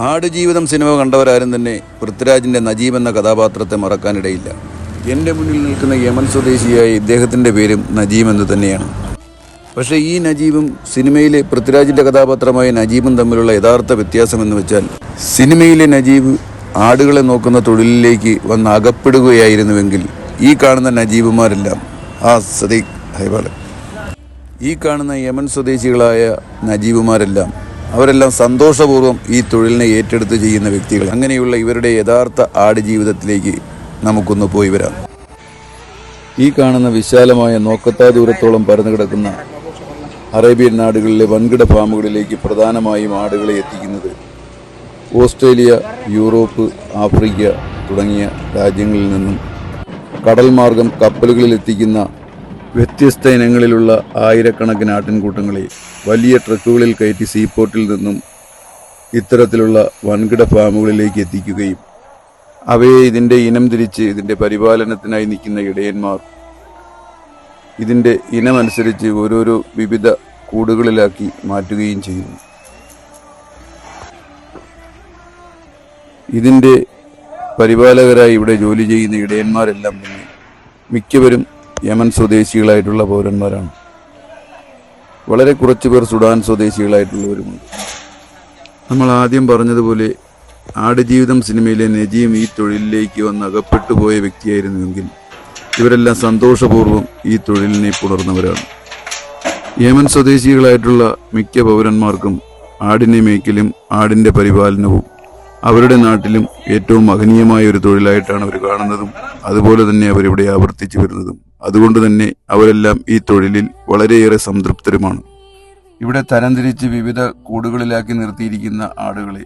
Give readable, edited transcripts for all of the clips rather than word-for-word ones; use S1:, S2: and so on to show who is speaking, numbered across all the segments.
S1: Aadujeevitham cinema കണ്ടവരാരും തന്നെ പൃഥ്വിരാജിന്റെ നജീബ് എന്ന കഥാപാത്രത്തെ മറക്കാനിടയില്ല. എൻ്റെ മുന്നിൽ നിൽക്കുന്ന യമൻ സ്വദേശിയായ ഇദ്ദേഹത്തിൻ്റെ പേരും നജീബ് എന്ന് തന്നെയാണ്. പക്ഷേ ഈ നജീബും സിനിമയിലെ പൃഥ്വിരാജിൻ്റെ കഥാപാത്രമായ നജീബും തമ്മിലുള്ള യഥാർത്ഥ വ്യത്യാസമെന്ന് വെച്ചാൽ, സിനിമയിലെ നജീബ് ആടുകളെ നോക്കുന്ന തൊഴിലിലേക്ക് വന്ന് അകപ്പെടുകയായിരുന്നുവെങ്കിൽ ഈ കാണുന്ന നജീബുമാരെല്ലാം സദീഖ് ഹൈബാലൻ, ഈ കാണുന്ന യമൻ സ്വദേശികളായ നജീബുമാരെല്ലാം അവരെല്ലാം സന്തോഷപൂർവ്വം ഈ തൊഴിലിനെ ഏറ്റെടുത്ത് ചെയ്യുന്ന വ്യക്തികൾ. അങ്ങനെയുള്ള ഇവരുടെ യഥാർത്ഥ ആടുജീവിതത്തിലേക്ക് നമുക്കൊന്ന് പോയി വരാം. ഈ കാണുന്ന വിശാലമായ നോക്കത്താ ദൂരത്തോളം പരന്നു കിടക്കുന്ന അറേബ്യൻ നാടുകളിലെ വൻകിട ഫാമുകളിലേക്ക് പ്രധാനമായും ആടുകളെ എത്തിക്കുന്നത് ഓസ്ട്രേലിയ, യൂറോപ്പ്, ആഫ്രിക്ക തുടങ്ങിയ രാജ്യങ്ങളിൽ നിന്നും കടൽ മാർഗം കപ്പലുകളിൽ എത്തിക്കുന്ന വ്യത്യസ്ത ഇനങ്ങളിലുള്ള ആയിരക്കണക്കിന് ആട്ടിൻകൂട്ടങ്ങളെ വലിയ ട്രക്കുകളിൽ കയറ്റി സീപോർട്ടിൽ നിന്നും ഇത്തരത്തിലുള്ള വൻകിട ഫാമുകളിലേക്ക് എത്തിക്കുകയും അവയെ ഇതിൻ്റെ ഇനം തിരിച്ച് ഇതിൻ്റെ പരിപാലനത്തിനായി നിൽക്കുന്ന ഇടയന്മാർ ഇതിൻ്റെ ഇനമനുസരിച്ച് ഓരോരോ വിവിധ കൂടുകളിലാക്കി മാറ്റുകയും ചെയ്യുന്നു. ഇതിൻ്റെ പരിപാലകരായി ഇവിടെ ജോലി ചെയ്യുന്ന ഇടയന്മാരെല്ലാം തന്നെ മിക്കവരും യമൻ സ്വദേശികളായിട്ടുള്ള പൗരന്മാരാണ്. വളരെ കുറച്ച് പേർ സുഡാൻ സ്വദേശികളായിട്ടുള്ളവരുമുണ്ട്. നമ്മൾ ആദ്യം പറഞ്ഞതുപോലെ ആടുജീവിതം സിനിമയിലെ നജീം ഈ തൊഴിലിലേക്ക് വന്ന് അകപ്പെട്ടു പോയ വ്യക്തിയായിരുന്നുവെങ്കിൽ ഇവരെല്ലാം സന്തോഷപൂർവ്വം ഈ തൊഴിലിനെ പുണർന്നവരാണ്. യമൻ സ്വദേശികളായിട്ടുള്ള മിക്ക പൗരന്മാർക്കും ആടിനെ മേയ്ക്കലും ആടിൻ്റെ പരിപാലനവും അവരുടെ നാട്ടിലും ഏറ്റവും മഹനീയമായ ഒരു തൊഴിലായിട്ടാണ് അവർ കാണുന്നതും അതുപോലെ തന്നെ അവരിവിടെ ആവർത്തിച്ചു വരുന്നതും. അതുകൊണ്ട് തന്നെ അവരെല്ലാം ഈ തൊഴിലിൽ വളരെയേറെ സംതൃപ്തരുമാണ്. ഇവിടെ തരംതിരിച്ച് വിവിധ കൂടുകളിലാക്കി നിർത്തിയിരിക്കുന്ന ആടുകളെ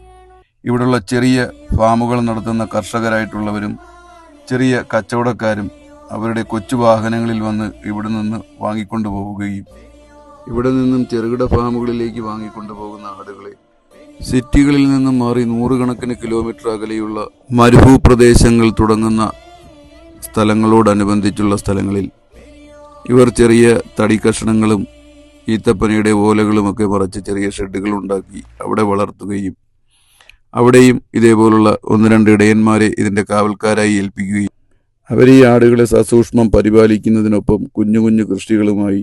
S1: ഇവിടെയുള്ള ചെറിയ ഫാമുകൾ നടത്തുന്ന കർഷകരായിട്ടുള്ളവരും ചെറിയ കച്ചവടക്കാരും അവരുടെ കൊച്ചു വാഹനങ്ങളിൽ വന്ന് ഇവിടെ നിന്ന് വാങ്ങിക്കൊണ്ടു പോവുകയും ഇവിടെ നിന്നും ചെറുകിട ഫാമുകളിലേക്ക് വാങ്ങിക്കൊണ്ടു പോകുന്ന ആടുകളെ സിറ്റികളിൽ നിന്നും മാറി നൂറുകണക്കിന് കിലോമീറ്റർ അകലെയുള്ള മരുഭൂപ്രദേശങ്ങൾ തുടങ്ങുന്ന സ്ഥലങ്ങളോടനുബന്ധിച്ചുള്ള സ്ഥലങ്ങളിൽ ഇവർ ചെറിയ തടി കഷണങ്ങളും ഈത്തപ്പനയുടെ ഓലകളുമൊക്കെ മറച്ച് ചെറിയ ഷെഡുകൾ ഉണ്ടാക്കി അവിടെ വളർത്തുകയും അവിടെയും ഇതേപോലുള്ള ഒന്ന് രണ്ട് ഇടയന്മാരെ ഇതിൻ്റെ കാവൽക്കാരായി ഏൽപ്പിക്കുകയും അവർ ഈ ആടുകളെ സസൂക്ഷ്മം പരിപാലിക്കുന്നതിനൊപ്പം കുഞ്ഞു കുഞ്ഞു കൃഷികളുമായി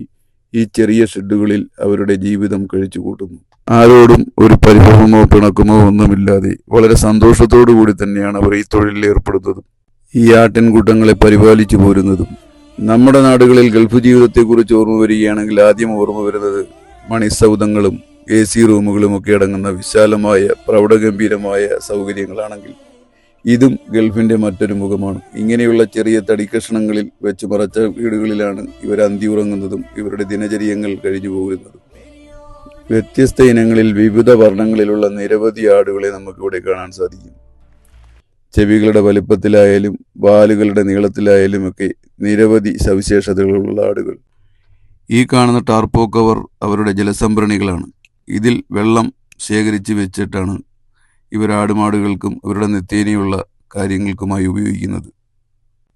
S1: ഈ ചെറിയ ഷെഡുകളിൽ അവരുടെ ജീവിതം കഴിച്ചു കൂട്ടുന്നു. ആരോടും ഒരു പരിഭവമോ പിണക്കമോ ഒന്നുമില്ലാതെ വളരെ സന്തോഷത്തോടു കൂടി തന്നെയാണ് അവർ ഈ തൊഴിലിൽ ഏർപ്പെടുന്നതും ഈ ആട്ടിൻകൂട്ടങ്ങളെ പരിപാലിച്ചു പോരുന്നതും. നമ്മുടെ നാടുകളിൽ ഗൾഫ് ജീവിതത്തെക്കുറിച്ച് ഓർമ്മ വരികയാണെങ്കിൽ ആദ്യം ഓർമ്മ വരുന്നത് മണിസൗധങ്ങളും AC റൂമുകളും ഒക്കെ അടങ്ങുന്ന വിശാലമായ പ്രൗഢഗംഭീരമായ സൗകര്യങ്ങളാണെങ്കിൽ ഇതും ഗൾഫിന്റെ മറ്റൊരു മുഖമാണ്. ഇങ്ങനെയുള്ള ചെറിയ തടിക്കഷണങ്ങളിൽ വെച്ച് മറച്ച വീടുകളിലാണ് ഇവർ അന്തി ഉറങ്ങുന്നതും ഇവരുടെ ദിനചര്യങ്ങൾ കഴിഞ്ഞു പോകുന്നതും. വ്യത്യസ്ത ഇനങ്ങളിൽ വിവിധ വർണ്ണങ്ങളിലുള്ള നിരവധി ആടുകളെ നമുക്കിവിടെ കാണാൻ സാധിക്കും. ചെവികളുടെ വലിപ്പത്തിലായാലും വാലുകളുടെ നീളത്തിലായാലും ഒക്കെ നിരവധി സവിശേഷതകളുള്ള ആടുകൾ. ഈ കാണുന്ന ടാർപ്പോ കവർ അവരുടെ ജലസംഭരണികളാണ്. ഇതിൽ വെള്ളം ശേഖരിച്ച് വെച്ചിട്ടാണ് ഇവർ ആടുമാടുകൾക്കും ഇവരുടെ നിത്യേനയുള്ള കാര്യങ്ങൾക്കുമായി ഉപയോഗിക്കുന്നത്.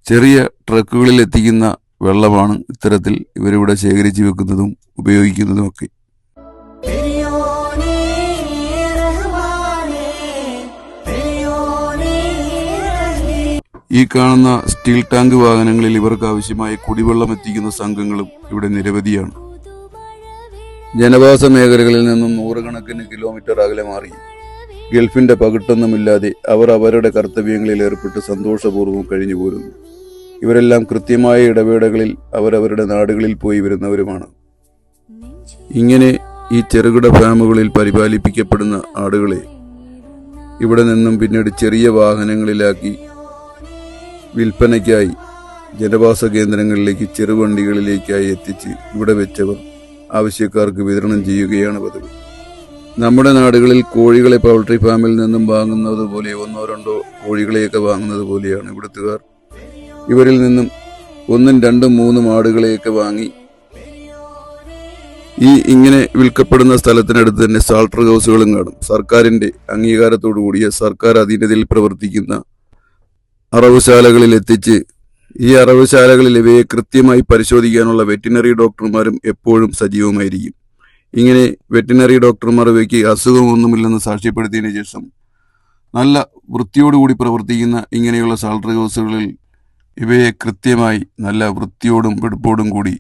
S1: ചെറിയ ട്രക്കുകളിൽ എത്തിക്കുന്ന വെള്ളമാണ് ഇത്തരത്തിൽ ഇവരിവിടെ ശേഖരിച്ച് വെക്കുന്നതും ഉപയോഗിക്കുന്നതുമൊക്കെ. ഈ കാണുന്ന സ്റ്റീൽ ടാങ്ക് വാഹനങ്ങളിൽ ഇവർക്ക് ആവശ്യമായ കുടിവെള്ളം എത്തിക്കുന്ന സംഘങ്ങളും ഇവിടെ നിരവധിയാണ്. ജനവാസ മേഖലകളിൽ നിന്നും നൂറുകണക്കിന് കിലോമീറ്റർ അകലെ മാറി ഗൾഫിന്റെ പകിട്ടൊന്നുമില്ലാതെ അവർ അവരുടെ കർത്തവ്യങ്ങളിൽ ഏർപ്പെട്ട് സന്തോഷപൂർവ്വം കഴിഞ്ഞു പോരുന്നു. ഇവരെല്ലാം കൃത്യമായ ഇടവേളകളിൽ അവരവരുടെ നാടുകളിൽ പോയി വരുന്നവരുമാണ്. ഇങ്ങനെ ഈ ചെറുകിട ഫാമുകളിൽ പരിപാലിപ്പിക്കപ്പെടുന്ന ആടുകളെ ഇവിടെ നിന്നും പിന്നീട് ചെറിയ വാഹനങ്ങളിലാക്കി വിൽപ്പനയ്ക്കായി ജനവാസ കേന്ദ്രങ്ങളിലേക്ക് ചെറുവണ്ടികളിലേക്കായി എത്തിച്ച് ഇവിടെ വെച്ചവർ ആവശ്യക്കാർക്ക് വിതരണം ചെയ്യുകയാണ് പതിവ്. നമ്മുടെ നാടുകളിൽ കോഴികളെ പൗൾട്രി ഫാമിൽ നിന്നും വാങ്ങുന്നത് പോലെ ഒന്നോ രണ്ടോ കോഴികളെയൊക്കെ വാങ്ങുന്നത് പോലെയാണ് ഇവിടുത്തുകാർ ഇവരിൽ നിന്നും ഒന്നും രണ്ടും മൂന്നും ആടുകളെയൊക്കെ വാങ്ങി ഈ ഇങ്ങനെ വിൽക്കപ്പെടുന്ന സ്ഥലത്തിനടുത്ത് തന്നെ സാൾട്ടർ ഹൗസുകളും കാണും. സർക്കാരിന്റെ അംഗീകാരത്തോടു കൂടിയ സർക്കാർ അധീനതയിൽ പ്രവർത്തിക്കുന്ന അറവുശാലകളിൽ എത്തിച്ച് ഈ അറവുശാലകളിൽ ഇവയെ കൃത്യമായി പരിശോധിക്കാനുള്ള വെറ്റിനറി ഡോക്ടർമാരും എപ്പോഴും സജീവമായിരിക്കും. ഇങ്ങനെ വെറ്റിനറി ഡോക്ടർമാർ ഇവയ്ക്ക് അസുഖമൊന്നുമില്ലെന്ന് സാക്ഷ്യപ്പെടുത്തിയതിനു ശേഷം നല്ല വൃത്തിയോടുകൂടി പ്രവർത്തിക്കുന്ന ഇങ്ങനെയുള്ള സാലറി ഹൗസുകളിൽ ഇവയെ കൃത്യമായി നല്ല വൃത്തിയോടും വെടുപ്പോടും കൂടി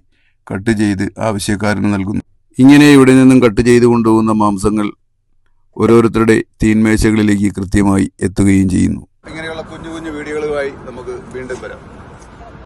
S1: കട്ട് ചെയ്ത് ആവശ്യക്കാരന് നൽകുന്നു. ഇങ്ങനെ ഇവിടെ നിന്നും കട്ട് ചെയ്ത് കൊണ്ടുപോകുന്ന മാംസങ്ങൾ ഓരോരുത്തരുടെ തീന്മേശകളിലേക്ക് കൃത്യമായി എത്തുകയും ചെയ്യുന്നു. ഇങ്ങനെയുള്ള